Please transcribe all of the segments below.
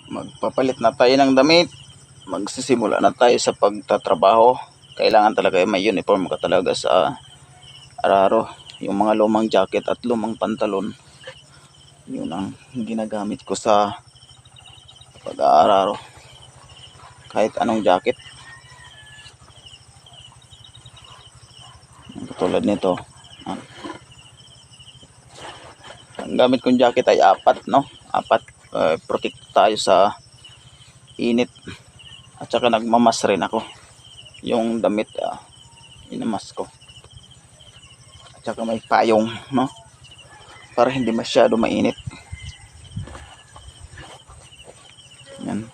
Magpapalit na tayo ng damit. Magsisimula na tayo sa pagtatrabaho. Kailangan talaga may uniform ka talaga sa araro. Yung mga lumang jacket at lumang pantalon, yun ang ginagamit ko sa pag-aararo. Kahit anong jacket. Tulad nito. Ang gamit kong jacket ay 4, no? 4. Protect tayo sa init. At saka nagmamas rin ako. Yung damit, inamas ko. At saka may payong, no? Para hindi masyado mainit. Yan.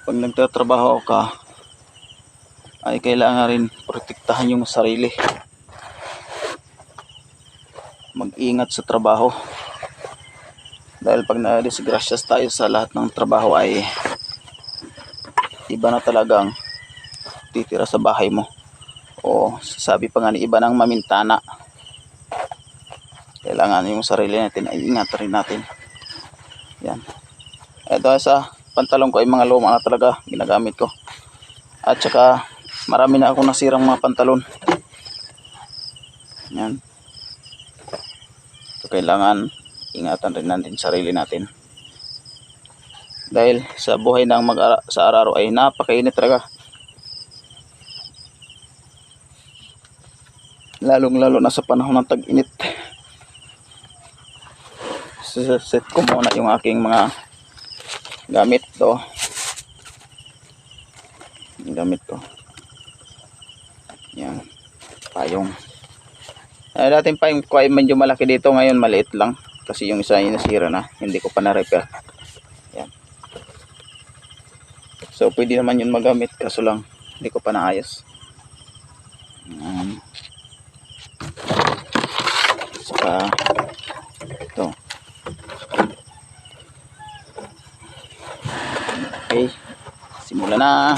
Pag nagtatrabaho ka, ay kailangan rin protektahan yung sarili. Mag-ingat sa trabaho. Dahil pag na-disgrasyas tayo sa lahat ng trabaho ay iba na talagang titira sa bahay mo. O sabi pa nga ni iba ng mamintana. Kailangan yung sarili natin ay ingat rin natin. Yan. Ito sa pantalon ko ay mga luma na talaga ginagamit ko. At saka marami na akong nasirang mga pantalon. Yan. So kailangan ingatan rin natin sarili natin. Dahil sa buhay ng sa araro ay napakainit talaga. Lalong-lalo na sa panahon ng tag-init. Set ko muna yung aking mga gamit to. Yung gamit ko. Yan. Payong. Dating payong ko ay medyo malaki dito. Ngayon maliit lang. Kasi yung isa yung nasira na. Hindi ko pa na-repair. Yan. So pwede naman yun magamit. Kaso lang hindi ko pa naayos. Saka ito. Okay. Simula na.